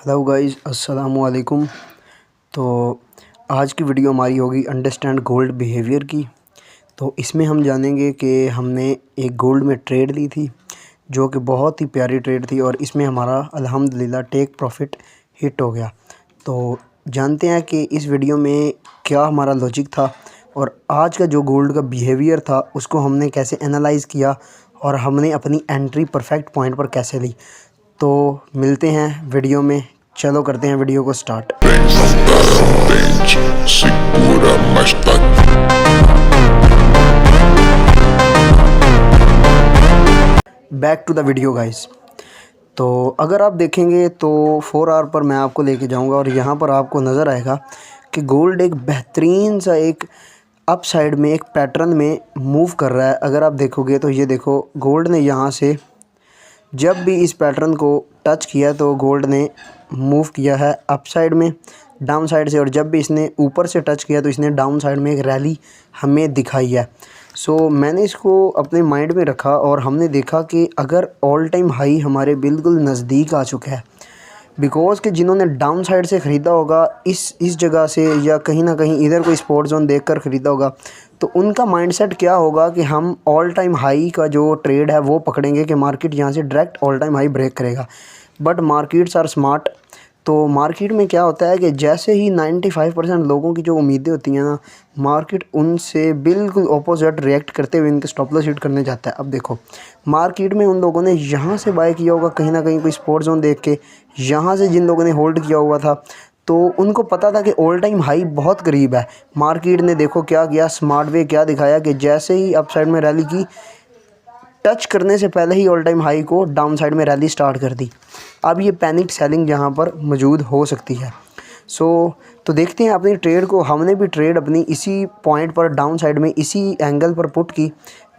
Hello guys, अस्सलामु अलैकुम। तो आज की वीडियो हमारी होगी अंडरस्टैंड गोल्ड बिहेवियर की। तो इसमें हम जानेंगे कि हमने एक गोल्ड में ट्रेड ली थी जो कि बहुत ही प्यारी ट्रेड थी और इसमें हमारा अल्हम्दुलिल्लाह टेक प्रॉफिट हिट हो गया। तो जानते हैं कि इस वीडियो में क्या हमारा लॉजिक था और आज का जो गोल्ड का बिहेवियर था उसको हमने कैसे एनालाइज़ किया और हमने अपनी एंट्री परफेक्ट पॉइंट पर कैसे ली। तो मिलते हैं वीडियो में। चलो करते हैं वीडियो को start. Back to the video guys. तो अगर आप देखेंगे तो 4 आवर पर मैं आपको लेके जाऊंगा और यहाँ पर आपको नज़र आएगा कि गोल्ड एक बेहतरीन सा एक अप साइड में एक पैटर्न में मूव कर रहा है। अगर आप देखोगे तो ये देखो, गोल्ड ने यहाँ से जब भी इस पैटर्न को टच किया तो गोल्ड ने मूव किया है अप साइड में, डाउन साइड से, और जब भी इसने ऊपर से टच किया तो इसने डाउन साइड में एक रैली हमें दिखाई है। सो मैंने इसको अपने माइंड में रखा और हमने देखा कि अगर ऑल टाइम हाई हमारे बिल्कुल नज़दीक आ चुका है, बिकॉज़ कि जिन्होंने डाउन साइड से ख़रीदा होगा इस जगह से या कहीं ना कहीं इधर कोई स्पॉट जोन देखकर ख़रीदा होगा, तो उनका माइंडसेट क्या होगा कि हम ऑल टाइम हाई का जो ट्रेड है वो पकड़ेंगे कि मार्केट यहाँ से direct all time high break करेगा। But markets are smart. तो मार्केट में क्या होता है कि जैसे ही 95% लोगों की जो उम्मीदें होती हैं ना, मार्केट उनसे बिल्कुल अपोजिट रिएक्ट करते हुए इनके स्टॉप लॉस हिट करने जाता है। अब देखो, मार्केट में उन लोगों ने यहाँ से बाय किया होगा कहीं ना कहीं कोई स्पॉट जोन देख के, यहाँ से जिन लोगों ने होल्ड किया हुआ था तो उनको पता था कि ऑल टाइम हाई बहुत करीब है। मार्केट ने देखो क्या किया, स्मार्ट वे क्या दिखाया कि जैसे ही अप साइड में रैली की, टच करने से पहले ही ऑल टाइम हाई को डाउन साइड में रैली स्टार्ट कर दी। अब ये पैनिक सेलिंग यहाँ पर मौजूद हो सकती है। तो देखते हैं अपनी ट्रेड को। हमने भी ट्रेड अपनी इसी पॉइंट पर डाउन साइड में इसी एंगल पर पुट की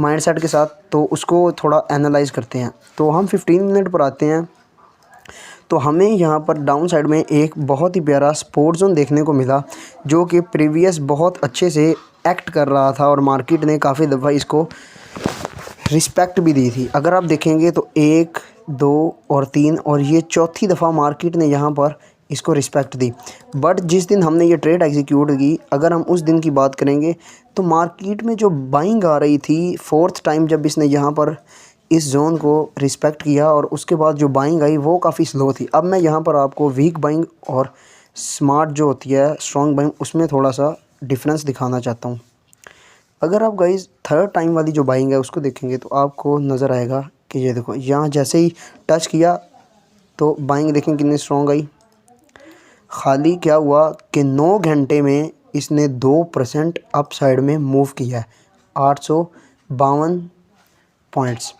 माइंडसेट के साथ, तो उसको थोड़ा एनालाइज करते हैं। तो हम 15 मिनट पर आते हैं। तो हमें यहाँ पर डाउन साइड में एक बहुत ही प्यारा सपोर्ट जोन देखने को मिला जो कि प्रीवियस बहुत अच्छे से एक्ट कर रहा था और मार्केट ने काफ़ी दफ़ा इसको रिस्पेक्ट भी दी थी। अगर आप देखेंगे तो 1, 2 और 3 और ये चौथी दफ़ा मार्केट ने यहाँ पर इसको रिस्पेक्ट दी। बट जिस दिन हमने ये ट्रेड एग्जीक्यूट की, अगर हम उस दिन की बात करेंगे तो मार्केट में जो बाइंग आ रही थी, 4th टाइम जब इसने यहाँ पर इस जोन को रिस्पेक्ट किया और उसके बाद जो बाइंग आई वो काफ़ी स्लो थी। अब मैं यहाँ पर आपको वीक बाइंग और स्मार्ट जो होती है स्ट्रॉन्ग बाइंग, उसमें थोड़ा सा डिफरेंस दिखाना चाहता हूँ। अगर आप गाइज़ 3rd टाइम वाली जो बाइंग है उसको देखेंगे तो आपको नज़र आएगा कि ये देखो, यहाँ जैसे ही टच किया तो बाइंग देखें कितनी स्ट्रॉन्ग आई। खाली क्या हुआ कि 9 घंटे में इसने 2% अप साइड में मूव किया है, 852 पॉइंट्स।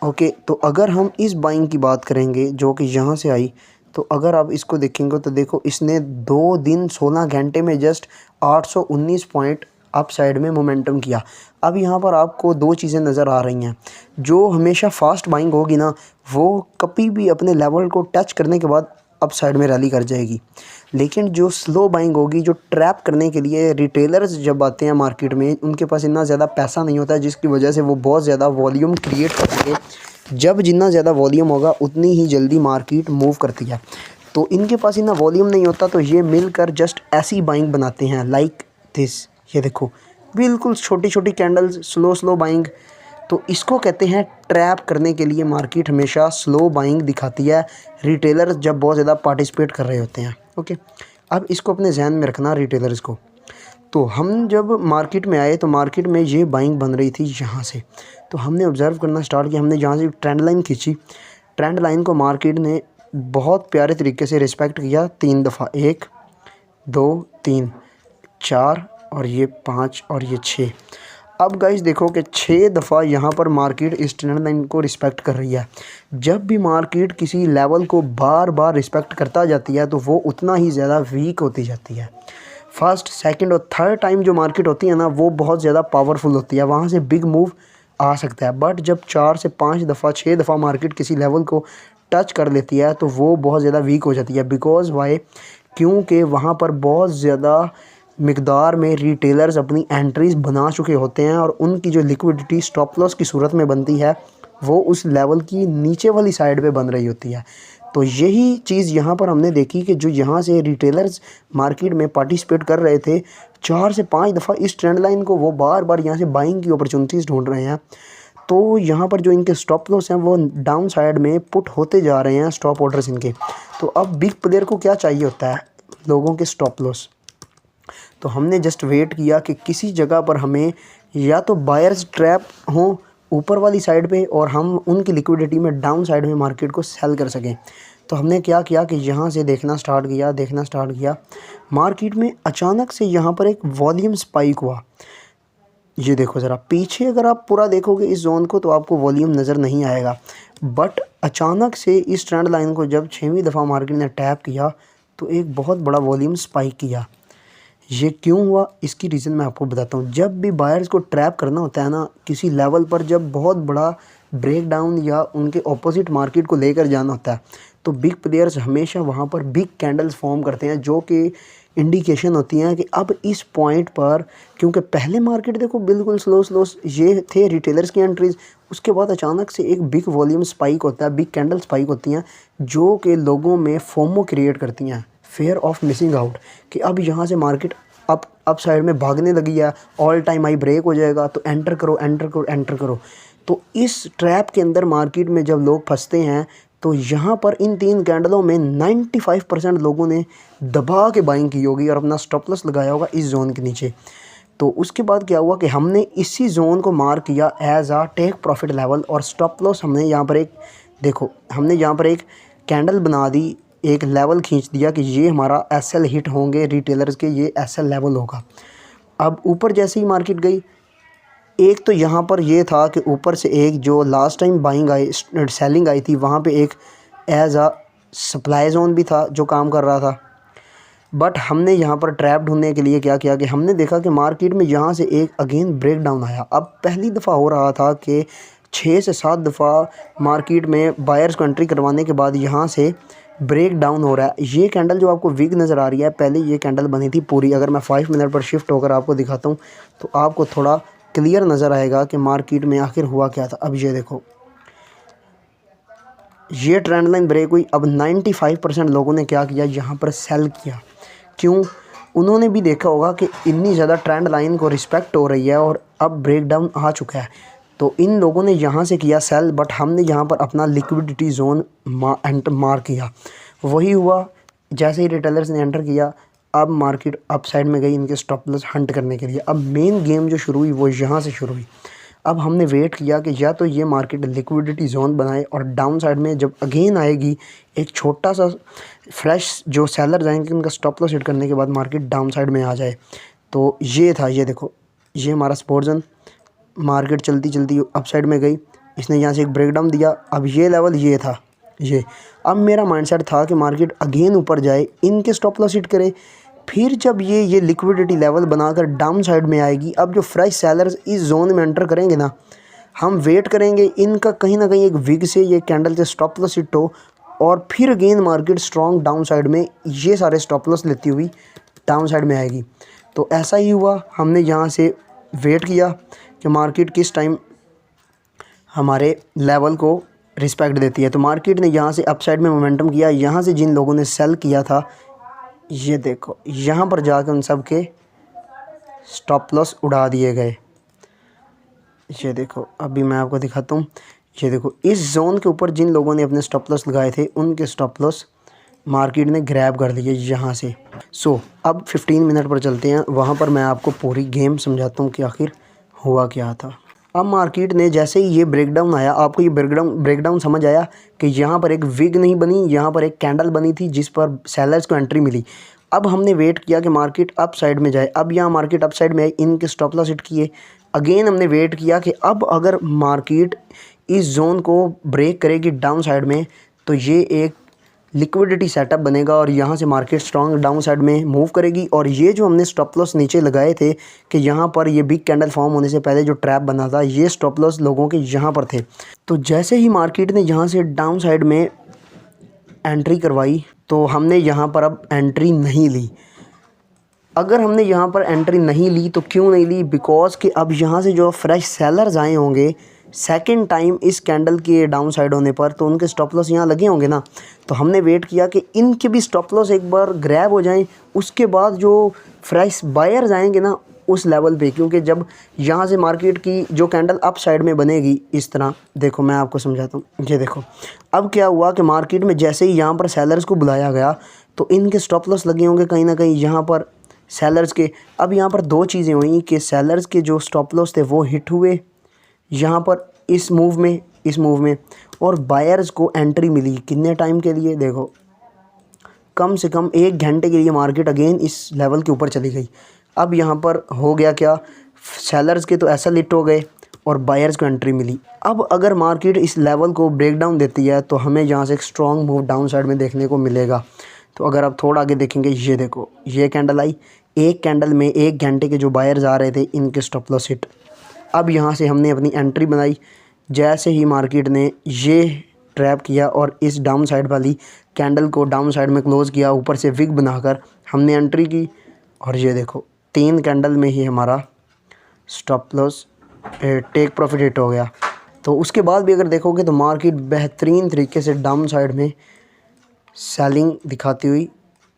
ओके, तो अगर हम इस बाइंग की बात करेंगे जो कि यहाँ से आई, तो अगर आप इसको देखेंगे तो देखो इसने 2 दिन 16 घंटे में जस्ट 819 पॉइंट अप साइड में मोमेंटम किया। अब यहाँ पर आपको 2 चीज़ें नज़र आ रही हैं। जो हमेशा फास्ट बाइंग होगी ना, वो कभी भी अपने लेवल को टच करने के बाद अप साइड में रैली कर जाएगी। लेकिन जो स्लो बाइंग होगी, जो ट्रैप करने के लिए रिटेलर्स जब आते हैं मार्केट में, उनके पास इतना ज़्यादा पैसा नहीं होता है जिसकी वजह से वो बहुत ज़्यादा वॉल्यूम क्रिएट करके, जब जितना ज़्यादा वॉल्यूम होगा उतनी ही जल्दी मार्केट मूव करती है। तो इनके पास इतना वॉल्यूम नहीं होता, तो ये मिलकर जस्ट ऐसी बाइंग बनाते हैं लाइक दिस। ये देखो, बिल्कुल छोटी छोटी कैंडल्स, स्लो बाइंग। तो इसको कहते हैं ट्रैप करने के लिए मार्केट हमेशा स्लो बाइंग दिखाती है, रिटेलर्स जब बहुत ज़्यादा पार्टिसिपेट कर रहे होते हैं। ओके, अब इसको अपने जहन में रखना रिटेलर्स को। तो हम जब मार्केट में आए तो मार्केट में ये बाइंग बन रही थी यहाँ से, तो हमने ऑब्ज़र्व करना स्टार्ट किया। हमने जहाँ से ट्रेंड लाइन खींची, ट्रेंड लाइन को मार्केट ने बहुत प्यारे तरीके से रिस्पेक्ट किया 3 दफ़ा, 1, 2, 3, 4 और ये 5 और ये 6। अब गाइस देखो कि 6 दफ़ा यहाँ पर मार्केट इस ट्रेंड लाइन को रिस्पेक्ट कर रही है। जब भी मार्केट किसी लेवल को बार बार रिस्पेक्ट करता जाती है तो वो उतना ही ज़्यादा वीक होती जाती है। 1st, 2nd और 3rd टाइम जो मार्केट होती है ना, वो बहुत ज़्यादा पावरफुल होती है, वहाँ से बिग मूव आ सकता है। बट जब 4 से 5 दफ़ा 6 दफ़ा मार्केट किसी लेवल को टच कर लेती है तो वो बहुत ज़्यादा वीक हो जाती है। बिकॉज़ वाई, क्योंकि वहाँ पर बहुत ज़्यादा मिकदार में रिटेलर्स अपनी एंट्रीज़ बना चुके होते हैं और उनकी जो लिक्विडिटी स्टॉप लॉस की सूरत में बनती है वो उस लेवल की नीचे वाली साइड पे बन रही होती है। तो यही चीज़ यहाँ पर हमने देखी कि जो यहाँ से रिटेलर्स मार्केट में पार्टिसिपेट कर रहे थे 4 से 5 दफ़ा इस ट्रेंड लाइन को वो बार बार यहाँ से बाइंग की अपॉर्चुनिटीज़ ढूंढ रहे हैं। तो यहाँ पर जो इनके स्टॉप लॉस हैं वो डाउन साइड में पुट होते जा रहे हैं स्टॉप ऑर्डर्स इनके। तो अब बिग प्लेयर को क्या चाहिए होता है, लोगों के स्टॉप लॉस। तो हमने जस्ट वेट किया कि किसी जगह पर हमें या तो बायर्स ट्रैप हों ऊपर वाली साइड पे और हम उनकी लिक्विडिटी में डाउन साइड में मार्केट को सेल कर सकें। तो हमने क्या किया कि यहाँ से देखना स्टार्ट किया मार्केट में अचानक से यहाँ पर एक वॉल्यूम स्पाइक हुआ। ये देखो ज़रा पीछे, अगर आप पूरा देखोगे इस जोन को तो आपको वॉल्यूम नज़र नहीं आएगा, बट अचानक से इस ट्रेंड लाइन को जब 6वीं दफ़ा मार्केट ने टैप किया तो एक बहुत बड़ा वॉल्यूम स्पाइक किया। ये क्यों हुआ, इसकी रीज़न मैं आपको बताता हूँ। जब भी बायर्स को ट्रैप करना होता है ना किसी लेवल पर, जब बहुत बड़ा ब्रेक डाउन या उनके ऑपोजिट मार्केट को लेकर जाना होता है, तो बिग प्लेयर्स हमेशा वहाँ पर बिग कैंडल्स फॉर्म करते हैं जो कि इंडिकेशन होती हैं कि अब इस पॉइंट पर, क्योंकि पहले मार्केट देखो बिल्कुल स्लो ये थे रिटेलर्स की एंट्रीज, उसके बाद अचानक से एक बिग वॉल्यूम स्पाइक होता है, बिग कैंडल स्पाइक होती हैं जो कि लोगों में फोमो क्रिएट करती हैं, फेयर ऑफ मिसिंग आउट, कि अब यहाँ से मार्केट अप साइड में भागने लगी है, ऑल टाइम हाई ब्रेक हो जाएगा तो एंटर करो। तो इस ट्रैप के अंदर मार्केट में जब लोग फंसते हैं तो यहाँ पर इन 3 कैंडलों में 95% लोगों ने दबा के बाइंग की होगी और अपना स्टॉप लॉस लगाया होगा इस जोन के नीचे। तो उसके बाद क्या हुआ कि हमने इसी जोन को मार्क किया एज आ टेक प्रॉफिट लेवल, और स्टॉप लॉस हमने यहाँ पर एक देखो हमने यहाँ पर एक कैंडल बना दी, एक लेवल खींच दिया कि ये हमारा एसएल हिट होंगे रिटेलर्स के, ये एसएल लेवल होगा। अब ऊपर जैसे ही मार्केट गई, एक तो यहाँ पर ये था कि ऊपर से एक जो last time buying I selling आई थी वहाँ पे एक एज आ सप्लाई जोन भी था जो काम कर रहा था। बट हमने यहाँ पर ट्रैप ढूंढने के लिए क्या किया कि हमने देखा कि मार्केट में यहाँ से एक अगेन ब्रेक डाउन आया। अब पहली दफ़ा हो रहा था कि 6 से 7 दफ़ा मार्केट में बायर्स को एंट्री करवाने के बाद यहाँ से ब्रेक डाउन हो रहा है। ये कैंडल जो आपको वीक नज़र आ रही है, पहले ये कैंडल बनी थी पूरी। अगर मैं 5 मिनट पर शिफ्ट होकर आपको दिखाता हूँ तो आपको थोड़ा क्लियर नज़र आएगा कि मार्केट में आखिर हुआ क्या था। अब ये देखो, ये ट्रेंड लाइन ब्रेक हुई। अब 95% लोगों ने क्या किया, यहाँ पर सेल किया। क्यों? उन्होंने भी देखा होगा कि इतनी ज़्यादा ट्रेंड लाइन को रिस्पेक्ट हो रही है और अब ब्रेक डाउन आ चुका है, तो इन लोगों ने यहाँ से किया सेल। बट हमने यहाँ पर अपना लिक्विडिटी जोन मार्क किया। वही हुआ, जैसे ही रिटेलर्स ने एंटर किया अब मार्केट अप साइड में गई इनके स्टॉप लॉस हंट करने के लिए। अब मेन गेम जो शुरू हुई वो यहाँ से शुरू हुई। अब हमने वेट किया कि या तो ये मार्केट लिक्विडिटी जोन बनाए और डाउन साइड में जब अगेन आएगी एक छोटा सा फ्रेश जो सेलर जाएंगे उनका स्टॉप लॉस हिट करने के बाद मार्केट डाउन साइड में आ जाए। तो ये था, ये देखो, ये हमारा सपोर्ट जोन। मार्केट चलती अप साइड में गई, इसने यहाँ से एक ब्रेक डाउन दिया। अब ये लेवल ये था, ये अब मेरा माइंडसेट था कि मार्केट अगेन ऊपर जाए, इनके स्टॉप लॉस हिट करे। फिर जब ये लिक्विडिटी लेवल बनाकर डाउन साइड में आएगी, अब जो फ्रेश सेलर्स इस जोन में एंटर करेंगे ना, हम वेट करेंगे इनका कहीं ना कहीं एक विग से ये कैंडल से स्टॉप लॉस हिट हो और फिर again market strong down side में ये सारे स्टॉप लॉस लेती हुई डाउन साइड में आएगी। तो ऐसा ही हुआ। हमने यहाँ से वेट किया कि मार्केट किस टाइम हमारे लेवल को रिस्पेक्ट देती है। तो मार्केट ने यहाँ से अप साइड में मोमेंटम किया। यहाँ से जिन लोगों ने सेल किया था, ये देखो यहाँ पर जाकर उन सब के स्टॉप लॉस उड़ा दिए गए। ये देखो, अभी मैं आपको दिखाता हूँ। ये देखो, इस जोन के ऊपर जिन लोगों ने अपने स्टॉप लॉस लगाए थे उनके स्टॉप लॉस मार्केट ने ग्रैब कर लिए यहाँ से। अब 15 मिनट पर चलते हैं, वहाँ पर मैं आपको पूरी गेम समझाता हूँ कि आखिर हुआ क्या था। अब मार्केट ने जैसे ही ये ब्रेकडाउन आया, आपको ये ब्रेकडाउन समझ आया कि यहाँ पर एक विग नहीं बनी, यहाँ पर एक कैंडल बनी थी जिस पर सेलर्स को एंट्री मिली। अब हमने वेट किया कि मार्केट अप साइड में जाए। अब यहाँ मार्केट अप साइड में आई, इनके स्टॉप लॉस हिट किए। अगेन हमने वेट किया कि अब अगर मार्केट इस जोन को ब्रेक करेगी डाउन साइड में तो ये एक लिक्विडिटी सेटअप बनेगा और यहाँ से मार्केट स्ट्रॉन्ग डाउन साइड में मूव करेगी। और ये जो हमने स्टॉप लॉस नीचे लगाए थे कि यहाँ पर ये बिग कैंडल फॉर्म होने से पहले जो ट्रैप बना था, ये स्टॉप लॉस लोगों के यहाँ पर थे। तो जैसे ही मार्केट ने यहाँ से डाउन साइड में एंट्री करवाई तो हमने यहाँ पर अब एंट्री नहीं ली। अगर हमने यहाँ पर एंट्री नहीं ली तो क्यों नहीं ली? बिकॉज कि अब यहाँ से जो फ्रेश सेलर्स आए होंगे सेकंड टाइम इस कैंडल के डाउन साइड होने पर तो उनके स्टॉप लॉस यहाँ लगे होंगे ना, तो हमने वेट किया कि इनके भी स्टॉप लॉस एक बार ग्रैब हो जाएं, उसके बाद जो फ्रेश बायर्स आएंगे ना उस लेवल पे, क्योंकि जब यहाँ से मार्केट की जो कैंडल अप साइड में बनेगी इस तरह, देखो मैं आपको समझाता हूँ। ये देखो अब क्या हुआ कि मार्केट में जैसे ही यहाँ पर सेलर्स को बुलाया गया तो इनके स्टॉप लॉस लगे होंगे कहीं ना कहीं यहाँ पर सेलर्स के। अब यहाँ पर दो चीज़ें हुई कि सेलर्स के जो स्टॉप लॉस थे वो हिट हुए यहाँ पर इस मूव में, और बायर्स को एंट्री मिली कितने टाइम के लिए, देखो कम से कम 1 घंटे के लिए मार्केट अगेन इस लेवल के ऊपर चली गई। अब यहाँ पर हो गया क्या, सेलर्स के तो ऐसा लिट हो गए और बायर्स को एंट्री मिली। अब अगर मार्केट इस लेवल को ब्रेक डाउन देती है तो हमें यहाँ से एक स्ट्रॉन्ग मूव डाउन साइड में देखने को मिलेगा। तो अगर आप थोड़ा आगे देखेंगे, ये देखो ये कैंडल आई, एक कैंडल में 1 घंटे के जो बायर्स आ रहे थे इनके स्टॉप लॉस हिट। अब यहाँ से हमने अपनी एंट्री बनाई, जैसे ही मार्केट ने ये ट्रैप किया और इस डाउन साइड वाली कैंडल को डाउन साइड में क्लोज़ किया, ऊपर से विग बनाकर हमने एंट्री की, और ये देखो 3 कैंडल में ही हमारा stop loss take profit hit हो गया। तो उसके बाद भी अगर देखोगे तो मार्केट बेहतरीन तरीके से डाउन साइड में सेलिंग दिखाती हुई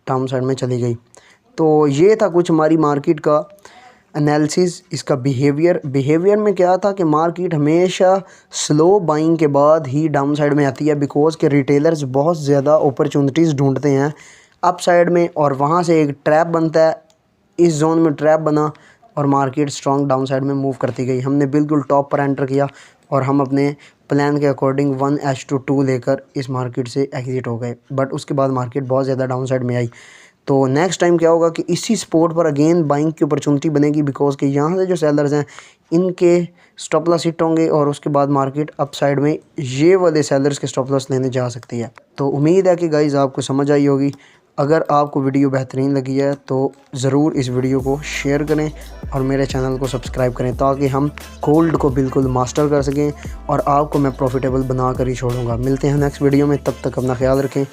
डाउन साइड में चली गई। तो ये था कुछ हमारी मार्केट का एनालिसिस, इसका बिहेवियर में क्या था कि मार्केट हमेशा स्लो बाइंग के बाद ही डाउन साइड में आती है, बिकॉज के रिटेलर्स बहुत ज़्यादा अपॉर्चुनिटीज़ ढूंढते हैं अप साइड में, और वहाँ से एक ट्रैप बनता है, इस जोन में ट्रैप बना और मार्केट स्ट्रॉन्ग डाउन साइड में मूव करती गई। हमने बिल्कुल टॉप पर एंटर किया और हम अपने प्लान के अकॉर्डिंग 1/2 लेकर इस मार्केट से एग्ज़िट हो गए। बट उसके बाद मार्केट बहुत ज़्यादा डाउन साइड में आई। तो नेक्स्ट टाइम क्या होगा कि इसी स्पॉट पर अगेन बाइंग की अपॉर्चुनिटी बनेगी, बिकॉज कि यहाँ से जो सेलर्स हैं इनके स्टॉप लॉस हिट होंगे और उसके बाद मार्केट अप साइड में ये वाले सेलर्स के स्टॉप लॉस लेने जा सकती है। तो उम्मीद है कि गाइज़ आपको समझ आई होगी। अगर आपको वीडियो बेहतरीन लगी है तो ज़रूर इस वीडियो को शेयर करें और मेरे चैनल को सब्सक्राइब करें, ताकि हम गोल्ड को बिल्कुल मास्टर कर सकें और आपको मैं प्रॉफिटेबल बना कर ही छोड़ूंगा। मिलते हैं नेक्स्ट वीडियो में, तब तक अपना ख्याल रखें।